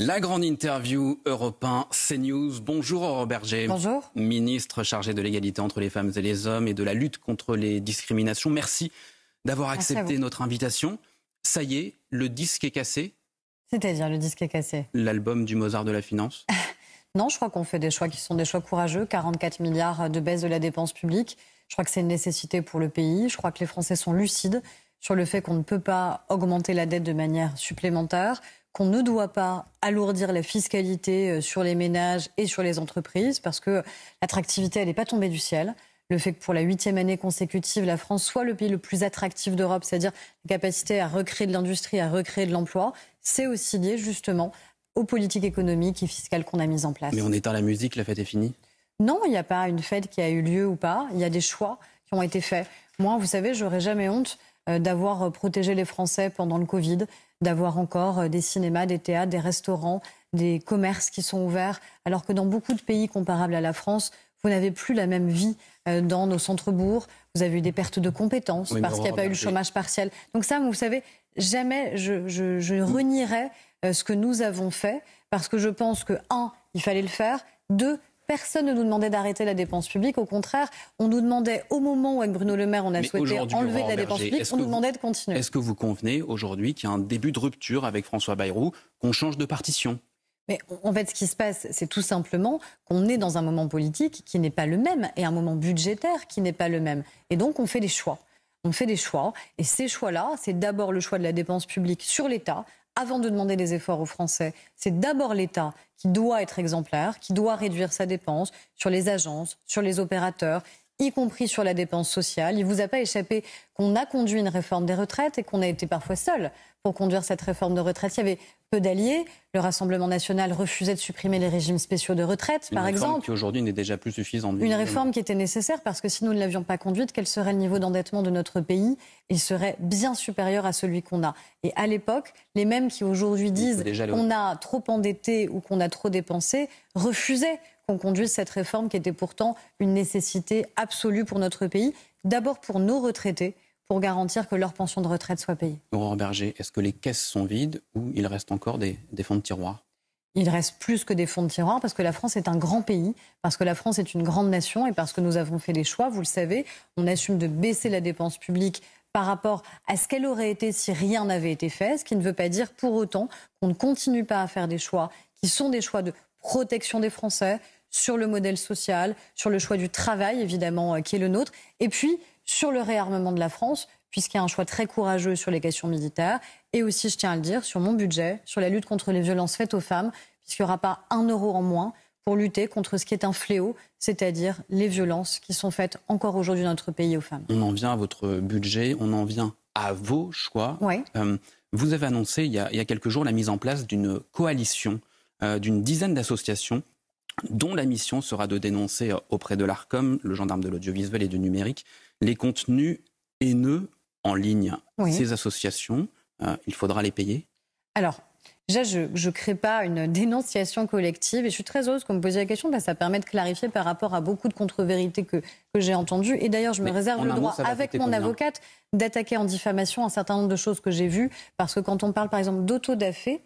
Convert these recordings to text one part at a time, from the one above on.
La grande interview Europe 1 CNews. Bonjour Aurore Bergé. Bonjour. Ministre chargée de l'égalité entre les femmes et les hommes et de la lutte contre les discriminations. Merci d'avoir accepté notre invitation. Ça y est, le disque est cassé. C'est-à-dire, le disque est cassé? L'album du Mozart de la finance. Non, je crois qu'on fait des choix qui sont des choix courageux. 44 milliards de baisse de la dépense publique. Je crois que c'est une nécessité pour le pays. Je crois que les Français sont lucides sur le fait qu'on ne peut pas augmenter la dette de manière supplémentaire, qu'on ne doit pas alourdir la fiscalité sur les ménages et sur les entreprises, parce que l'attractivité, elle n'est pas tombée du ciel. Le fait que pour la 8e année consécutive, la France soit le pays le plus attractif d'Europe, c'est-à-dire la capacité à recréer de l'industrie, à recréer de l'emploi, c'est aussi lié justement aux politiques économiques et fiscales qu'on a mises en place. Mais on éteint la musique, la fête est finie? Non, il n'y a pas une fête qui a eu lieu ou pas. Il y a des choix qui ont été faits. Moi, vous savez, j'aurais jamais honte d'avoir protégé les Français pendant le Covid, d'avoir encore des cinémas, des théâtres, des restaurants, des commerces qui sont ouverts, alors que dans beaucoup de pays comparables à la France, vous n'avez plus la même vie dans nos centres-bourgs. Vous avez eu des pertes de compétences parce qu'il n'y a pas eu le chômage partiel. Donc ça, vous savez, jamais je renierai ce que nous avons fait, parce que je pense que, 1, il fallait le faire, 2, personne ne nous demandait d'arrêter la dépense publique. Au contraire, on nous demandait, au moment où avec Bruno Le Maire, on a souhaité enlever de la dépense publique, on nous demandait de continuer. Est-ce que vous convenez aujourd'hui qu'il y a un début de rupture avec François Bayrou, qu'on change de partition? Mais en fait, ce qui se passe, c'est tout simplement qu'on est dans un moment politique qui n'est pas le même et un moment budgétaire qui n'est pas le même. Et donc, on fait des choix. On fait des choix. Et ces choix-là, c'est d'abord le choix de la dépense publique sur l'État. Avant de demander des efforts aux Français, c'est d'abord l'État qui doit être exemplaire, qui doit réduire sa dépense sur les agences, sur les opérateurs, y compris sur la dépense sociale. Il ne vous a pas échappé qu'on a conduit une réforme des retraites et qu'on a été parfois seul pour conduire cette réforme de retraite. Il y avait peu d'alliés. Le Rassemblement national refusait de supprimer les régimes spéciaux de retraite, par exemple. Une réforme qui aujourd'hui n'est déjà plus suffisante. Une réforme qui était nécessaire parce que si nous ne l'avions pas conduite, quel serait le niveau d'endettement de notre pays? Il serait bien supérieur à celui qu'on a. Et à l'époque, les mêmes qui aujourd'hui disent qu'on a trop endetté ou qu'on a trop dépensé, refusaient qu'on conduise cette réforme qui était pourtant une nécessité absolue pour notre pays. D'abord pour nos retraités, pour garantir que leur pension de retraite soit payée. Aurore Bergé, est-ce que les caisses sont vides ou il reste encore des fonds de tiroir? Il reste plus que des fonds de tiroir parce que la France est un grand pays, parce que la France est une grande nation et parce que nous avons fait des choix. Vous le savez, on assume de baisser la dépense publique par rapport à ce qu'elle aurait été si rien n'avait été fait, ce qui ne veut pas dire pour autant qu'on ne continue pas à faire des choix qui sont des choix de protection des Français, sur le modèle social, sur le choix du travail évidemment qui est le nôtre, et puis sur le réarmement de la France, puisqu'il y a un choix très courageux sur les questions militaires, et aussi, je tiens à le dire, sur mon budget, sur la lutte contre les violences faites aux femmes, puisqu'il n'y aura pas 1 euro en moins pour lutter contre ce qui est un fléau, c'est-à-dire les violences qui sont faites encore aujourd'hui dans notre pays aux femmes. On en vient à votre budget, on en vient à vos choix. Oui. Vous avez annoncé il y a quelques jours la mise en place d'une coalition d'une dizaine d'associations dont la mission sera de dénoncer auprès de l'Arcom, le gendarme de l'audiovisuel et du numérique, les contenus haineux en ligne. Oui. Ces associations, il faudra les payer? Alors, déjà, je ne crée pas une dénonciation collective et je suis très heureuse qu'on me pose la question parce que ça permet de clarifier par rapport à beaucoup de contre-vérités que j'ai entendues. Et d'ailleurs, je me réserve le droit, avec mon avocate, d'attaquer en diffamation un certain nombre de choses que j'ai vues. Parce que quand on parle, par exemple, d'autodafé,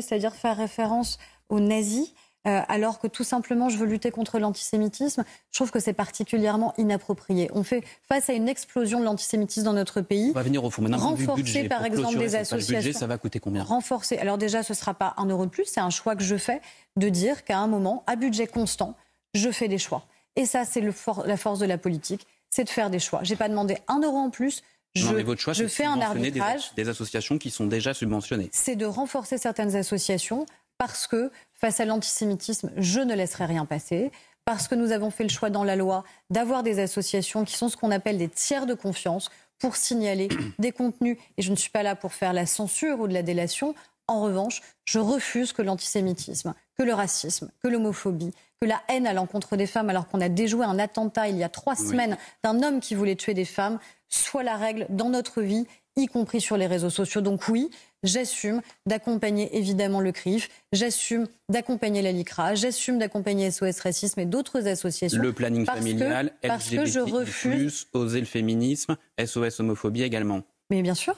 c'est-à-dire faire référence aux nazis, alors que tout simplement je veux lutter contre l'antisémitisme, je trouve que c'est particulièrement inapproprié. On fait face à une explosion de l'antisémitisme dans notre pays. On va venir au fond. Maintenant, renforcer budget, par exemple des associations. Le budget, ça va coûter combien? Renforcer. Alors déjà, ce ne sera pas 1 euro de plus, c'est un choix que je fais de dire qu'à un moment, à budget constant, je fais des choix. Et ça, c'est la force de la politique, c'est de faire des choix. Je n'ai pas demandé 1 euro en plus. Mais votre choix, je fais un arbitrage. Des associations qui sont déjà subventionnées. C'est de renforcer certaines associations parce que face à l'antisémitisme, je ne laisserai rien passer. Parce que nous avons fait le choix dans la loi d'avoir des associations qui sont ce qu'on appelle des tiers de confiance pour signaler des contenus. Et je ne suis pas là pour faire la censure ou de la délation. En revanche, je refuse que l'antisémitisme, que le racisme, que l'homophobie, que la haine à l'encontre des femmes, alors qu'on a déjoué un attentat il y a 3 semaines d'un homme qui voulait tuer des femmes, soit la règle dans notre vie, y compris sur les réseaux sociaux. Donc oui, j'assume d'accompagner évidemment le CRIF, j'assume d'accompagner la LICRA, j'assume d'accompagner SOS Racisme et d'autres associations. Le planning familial, parce que je refuse. Oser le féminisme, SOS homophobie également. Mais bien sûr.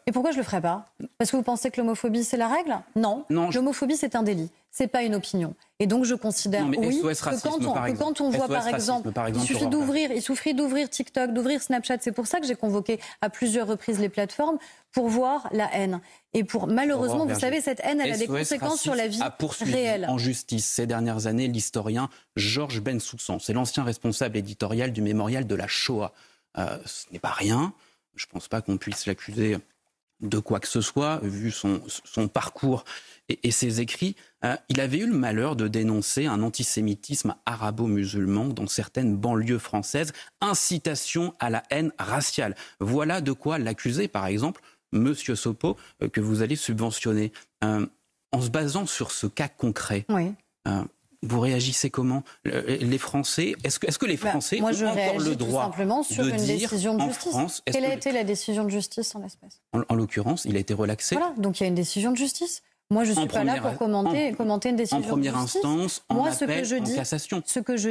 Et pourquoi je le ferais pas? Parce que vous pensez que l'homophobie, c'est la règle? Non. L'homophobie, c'est un délit. C'est pas une opinion. Et donc, je considère, que quand on voit, par exemple, il suffit d'ouvrir TikTok, d'ouvrir Snapchat. C'est pour ça que j'ai convoqué à plusieurs reprises les plateformes pour voir la haine. Et malheureusement, vous savez, cette haine, elle a des conséquences sur la vie réelle. En justice ces dernières années, l'historien Georges Bensoussan. C'est l'ancien responsable éditorial du mémorial de la Shoah. Ce n'est pas rien. Je ne pense pas qu'on puisse l'accuser de quoi que ce soit, vu son parcours et ses écrits. Il avait eu le malheur de dénoncer un antisémitisme arabo-musulman dans certaines banlieues françaises, incitation à la haine raciale. Voilà de quoi l'accuser, par exemple, Monsieur Sopo, que vous allez subventionner. En se basant sur ce cas concret, vous réagissez comment? Les Français, est-ce que les Français ont encore le droit simplement sur de une dire décision de en justice. France... Quelle a été la décision de justice en l'espèce? En l'occurrence, il a été relaxé. Voilà, donc il y a une décision de justice. Moi, je ne suis pas là pour commenter une décision de justice. En première instance, en appel, en cassation. Ce que je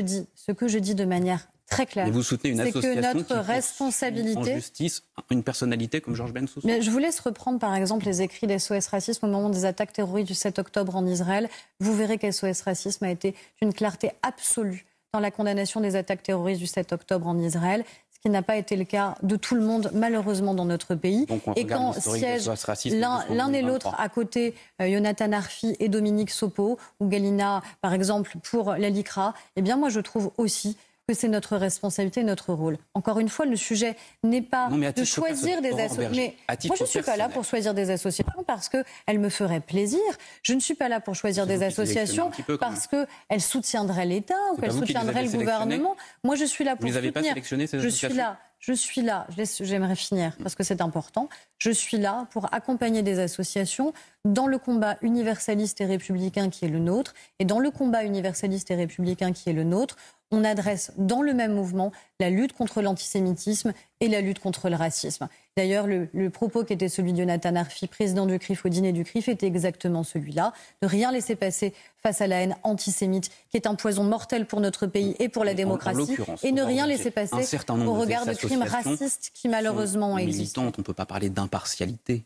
dis de manière très claire, et vous soutenez une association que notre qui responsabilité en justice une personnalité comme Georges Bensoussan. Mais je vous laisse reprendre par exemple les écrits d'SOS Racisme au moment des attaques terroristes du 7 octobre en Israël. Vous verrez qu'SOS Racisme a été d'une clarté absolue dans la condamnation des attaques terroristes du 7 octobre en Israël, ce qui n'a pas été le cas de tout le monde malheureusement dans notre pays. Et quand siègent l'un et l'autre à côté, Yonatan Arfi et Dominique Sopo, ou Galina par exemple pour la LICRA, eh bien moi je trouve aussi que c'est notre responsabilité, notre rôle. Encore une fois, le sujet n'est pas de choisir des associations. Mais moi, je ne suis pas là pour choisir des associations parce qu'elles me feraient plaisir. Je ne suis pas là pour choisir des associations parce qu'elles soutiendraient l'État ou qu'elles soutiendraient le gouvernement. Moi, je suis là pour soutenir. Vous les avez pas sélectionnées, ces associations ? Je suis là, j'aimerais finir parce que c'est important, je suis là pour accompagner des associations dans le combat universaliste et républicain qui est le nôtre. Et dans le combat universaliste et républicain qui est le nôtre, on adresse dans le même mouvement la lutte contre l'antisémitisme et la lutte contre le racisme. D'ailleurs, le propos qui était celui de Yonatan Arfi, président du CRIF au dîner du CRIF, était exactement celui-là. Ne rien laisser passer face à la haine antisémite, qui est un poison mortel pour notre pays et pour la démocratie. Et ne rien laisser passer au regard de crimes racistes qui malheureusement ont existé. On ne peut pas parler d'impartialité.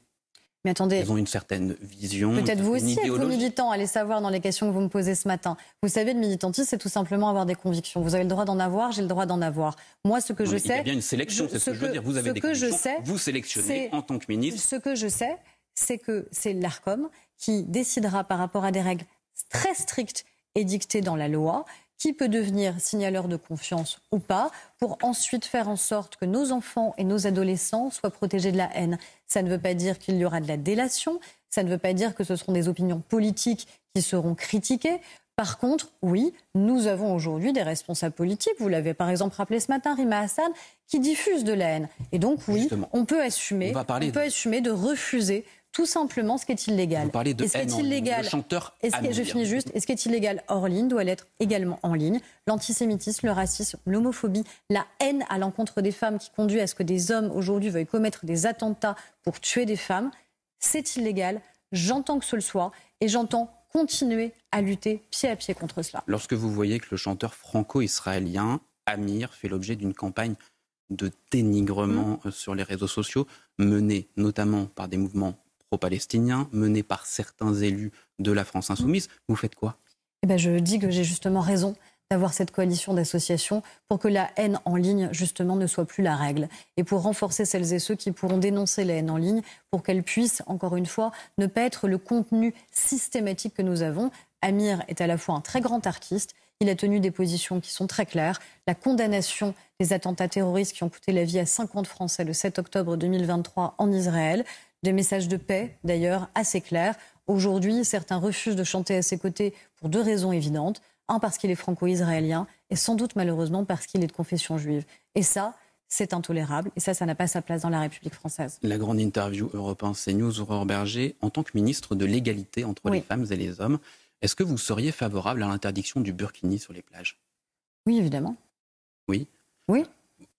Mais attendez, ils ont une certaine vision. Peut-être vous aussi êtes-vous militant, allez savoir dans les questions que vous me posez ce matin. Vous savez, le militantisme, c'est tout simplement avoir des convictions. Vous avez le droit d'en avoir, j'ai le droit d'en avoir. Moi, ce que je sais... Il y a bien une sélection, c'est ce que je veux dire. Vous avez des convictions, vous sélectionnez en tant que ministre. Ce que je sais, c'est que c'est l'ARCOM qui décidera par rapport à des règles très strictes édictées dans la loi, qui peut devenir signaleur de confiance ou pas, pour ensuite faire en sorte que nos enfants et nos adolescents soient protégés de la haine. Ça ne veut pas dire qu'il y aura de la délation, ça ne veut pas dire que ce seront des opinions politiques qui seront critiquées. Par contre, oui, nous avons aujourd'hui des responsables politiques, vous l'avez par exemple rappelé ce matin, Rima Hassan, qui diffusent de la haine. Et donc oui, justement, on peut assumer de refuser tout simplement ce qui est illégal. Vous parlez de haine en ligne, le chanteur Amir. Je finis juste. Et ce qui est illégal hors ligne doit l'être également en ligne. L'antisémitisme, le racisme, l'homophobie, la haine à l'encontre des femmes qui conduit à ce que des hommes aujourd'hui veuillent commettre des attentats pour tuer des femmes, c'est illégal. J'entends que ce le soit et j'entends continuer à lutter pied à pied contre cela. Lorsque vous voyez que le chanteur franco-israélien Amir fait l'objet d'une campagne de dénigrement sur les réseaux sociaux, menée notamment par des mouvements pro-palestiniens, menés par certains élus de la France insoumise, vous faites quoi ? Je dis que j'ai justement raison d'avoir cette coalition d'associations pour que la haine en ligne, justement, ne soit plus la règle. Et pour renforcer celles et ceux qui pourront dénoncer la haine en ligne, pour qu'elle puisse, encore une fois, ne pas être le contenu systématique que nous avons. Amir est à la fois un très grand artiste, il a tenu des positions qui sont très claires. La condamnation des attentats terroristes qui ont coûté la vie à 50 Français le 7 octobre 2023 en Israël. Des messages de paix, d'ailleurs, assez clairs. Aujourd'hui, certains refusent de chanter à ses côtés pour deux raisons évidentes. Un, parce qu'il est franco-israélien, et sans doute, malheureusement, parce qu'il est de confession juive. Et ça, c'est intolérable. Et ça n'a pas sa place dans la République française. La grande interview Europe 1 CNews, Aurore Berger, en tant que ministre de l'égalité entre les femmes et les hommes, est-ce que vous seriez favorable à l'interdiction du burkini sur les plages ? Oui, évidemment. Oui.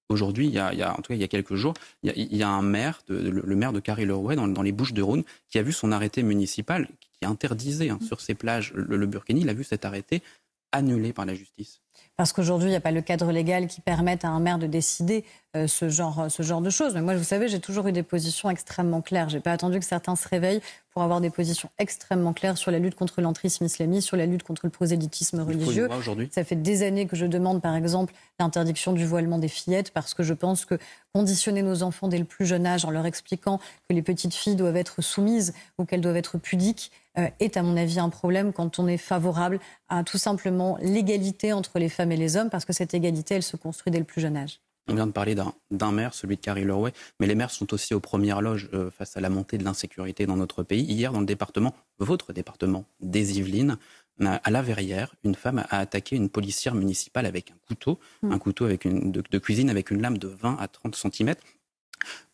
Aujourd'hui, il y a quelques jours, il y a un maire, le maire de Carry-le-Rouet, dans les Bouches-du-Rhône, qui a vu son arrêté municipal qui interdisait sur ces plages le burkini. Il a vu cet arrêté annulée par la justice? Parce qu'aujourd'hui, il n'y a pas le cadre légal qui permette à un maire de décider ce genre de choses. Mais moi, vous savez, j'ai toujours eu des positions extrêmement claires. Je n'ai pas attendu que certains se réveillent pour avoir des positions extrêmement claires sur la lutte contre l'entrisme islamiste, sur la lutte contre le prosélytisme religieux. Ça fait des années que je demande, par exemple, l'interdiction du voilement des fillettes, parce que je pense que conditionner nos enfants dès le plus jeune âge en leur expliquant que les petites filles doivent être soumises ou qu'elles doivent être pudiques est, à mon avis, un problème quand on est favorable à tout simplement l'égalité entre les femmes et les hommes, parce que cette égalité, elle se construit dès le plus jeune âge. On vient de parler d'un maire, celui de Carrie Lerouet, mais les maires sont aussi aux premières loges face à la montée de l'insécurité dans notre pays. Hier, dans le département, votre département des Yvelines, à La Verrière, une femme a attaqué une policière municipale avec un couteau de cuisine avec une lame de 20 à 30 cm.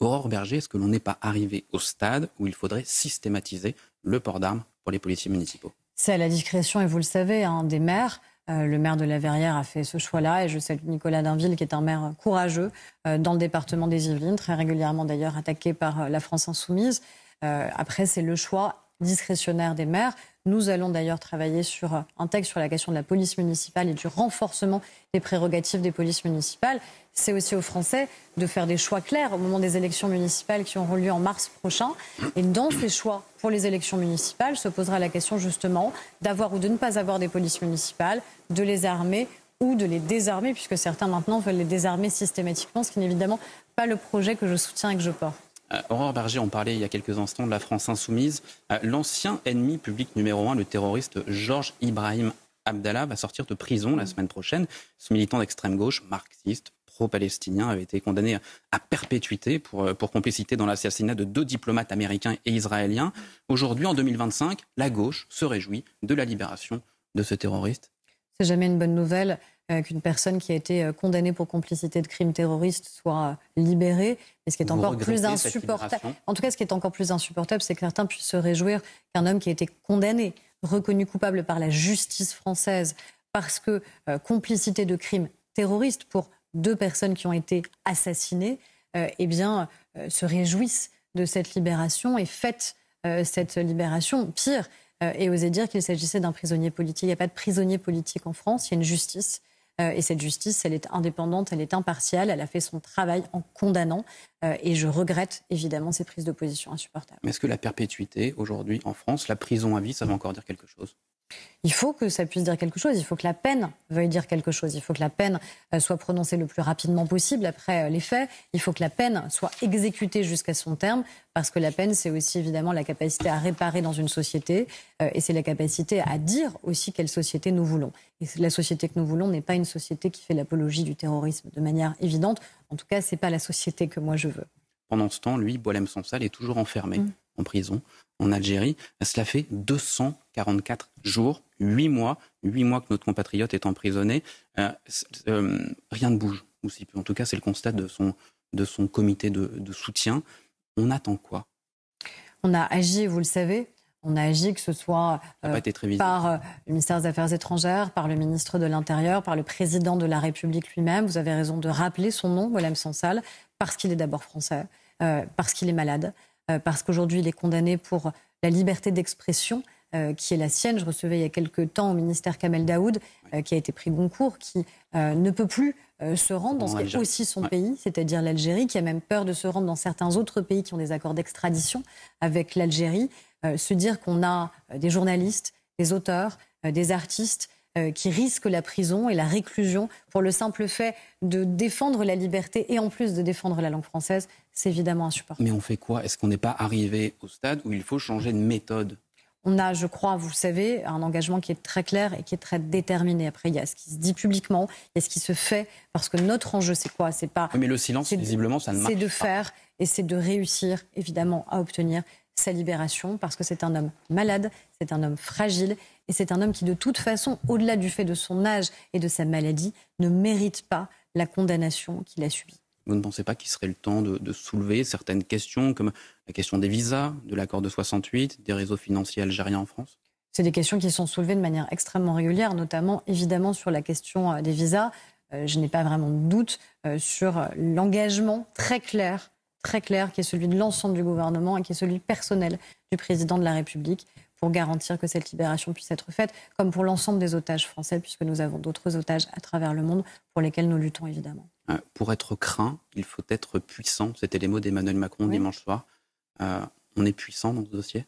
Aurore Berger, est-ce que l'on n'est pas arrivé au stade où il faudrait systématiser le port d'armes pour les policiers municipaux? C'est à la discrétion, et vous le savez, des maires. Le maire de La Verrière a fait ce choix-là, et je salue Nicolas Dainville, qui est un maire courageux dans le département des Yvelines, très régulièrement d'ailleurs attaqué par la France Insoumise. Après, c'est le choix discrétionnaire des maires. Nous allons d'ailleurs travailler sur un texte sur la question de la police municipale et du renforcement des prérogatives des polices municipales. C'est aussi aux Français de faire des choix clairs au moment des élections municipales qui auront lieu en mars prochain. Et dans ces choix pour les élections municipales se posera la question justement d'avoir ou de ne pas avoir des polices municipales, de les armer ou de les désarmer, puisque certains maintenant veulent les désarmer systématiquement, ce qui n'est évidemment pas le projet que je soutiens et que je porte. Aurore Berger, on parlait il y a quelques instants de la France insoumise. L'ancien ennemi public numéro 1, le terroriste Georges Ibrahim Abdallah, va sortir de prison la semaine prochaine. Ce militant d'extrême gauche, marxiste, pro-palestinien, avait été condamné à perpétuité pour complicité dans l'assassinat de 2 diplomates américains et israéliens. Aujourd'hui, en 2025, la gauche se réjouit de la libération de ce terroriste. C'est jamais une bonne nouvelle qu'une personne qui a été condamnée pour complicité de crimes terroristes soit libérée. Mais ce qui est encore plus insupportable, en tout cas, ce qui est encore plus insupportable, c'est que certains puissent se réjouir qu'un homme qui a été condamné, reconnu coupable par la justice française, parce que complicité de crimes terroristes pour 2 personnes qui ont été assassinées, se réjouissent de cette libération et fêtent cette libération. Pire, et oser dire qu'il s'agissait d'un prisonnier politique. Il n'y a pas de prisonnier politique en France, il y a une justice. Et cette justice, elle est indépendante, elle est impartiale, elle a fait son travail en condamnant. Et je regrette évidemment ces prises de position insupportables. Mais est-ce que la perpétuité, aujourd'hui, en France, la prison à vie, ça veut encore dire quelque chose ? Il faut que ça puisse dire quelque chose, il faut que la peine veuille dire quelque chose, il faut que la peine soit prononcée le plus rapidement possible après les faits, il faut que la peine soit exécutée jusqu'à son terme, parce que la peine, c'est aussi évidemment la capacité à réparer dans une société, et c'est la capacité à dire aussi quelle société nous voulons. Et la société que nous voulons n'est pas une société qui fait l'apologie du terrorisme de manière évidente, en tout cas, ce n'est pas la société que moi je veux. Pendant ce temps, lui, Boualem Sansal, est toujours enfermé en prison en Algérie. Cela fait 244 jours, 8 mois que notre compatriote est emprisonné. Rien ne bouge, ou si peu. En tout cas, c'est le constat de son comité de soutien. On attend quoi ? On a agi, vous le savez. On a agi, que ce soit par le ministère des Affaires étrangères, par le ministre de l'Intérieur, par le président de la République lui-même. Vous avez raison de rappeler son nom, Boualem Sansal, parce qu'il est d'abord français, parce qu'il est malade, parce qu'aujourd'hui il est condamné pour la liberté d'expression qui est la sienne. Je recevais il y a quelques temps au ministère Kamel Daoud, qui a été pris Goncourt, qui ne peut plus se rendre dans ce qui est aussi son pays, c'est-à-dire l'Algérie, qui a même peur de se rendre dans certains autres pays qui ont des accords d'extradition avec l'Algérie. Se dire qu'on a des journalistes, des auteurs, des artistes qui risquent la prison et la réclusion pour le simple fait de défendre la liberté et en plus de défendre la langue française, c'est évidemment insupportable. Mais on fait quoi ? Est-ce qu'on n'est pas arrivé au stade où il faut changer de méthode ? On a, je crois, vous le savez, un engagement qui est très clair et qui est très déterminé. Après, il y a ce qui se dit publiquement, il y a ce qui se fait, parce que notre enjeu, c'est quoi ? C'est pas. Oui, mais le silence, visiblement, ça ne marche pas. C'est de faire et c'est de réussir, évidemment, à obtenir sa libération, parce que c'est un homme malade, c'est un homme fragile, et c'est un homme qui, de toute façon, au-delà du fait de son âge et de sa maladie, ne mérite pas la condamnation qu'il a subie. Vous ne pensez pas qu'il serait le temps de soulever certaines questions, comme la question des visas, de l'accord de 68, des réseaux financiers algériens en France ? C'est des questions qui sont soulevées de manière extrêmement régulière, notamment, évidemment, sur la question des visas. Je n'ai pas vraiment de doute sur l'engagement très clair très clair qui est celui de l'ensemble du gouvernement et qui est celui personnel du président de la République pour garantir que cette libération puisse être faite, comme pour l'ensemble des otages français, puisque nous avons d'autres otages à travers le monde pour lesquels nous luttons évidemment. Pour être craint, il faut être puissant. C'était les mots d'Emmanuel Macron dimanche soir. On est puissant dans ce dossier ?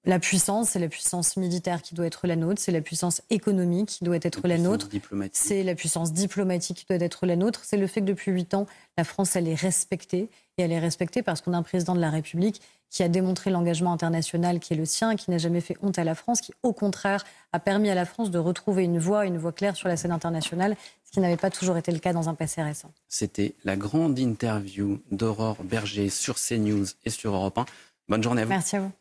La puissance, c'est la puissance militaire qui doit être la nôtre, c'est la puissance économique qui doit être la nôtre, c'est la puissance diplomatique qui doit être la nôtre, c'est le fait que depuis 8 ans, la France, elle est respectée. Et elle est respectée parce qu'on a un président de la République qui a démontré l'engagement international qui est le sien, qui n'a jamais fait honte à la France, qui au contraire a permis à la France de retrouver une voix claire sur la scène internationale, ce qui n'avait pas toujours été le cas dans un passé récent. C'était la grande interview d'Aurore Bergé sur CNews et sur Europe 1. Bonne journée à vous. Merci à vous.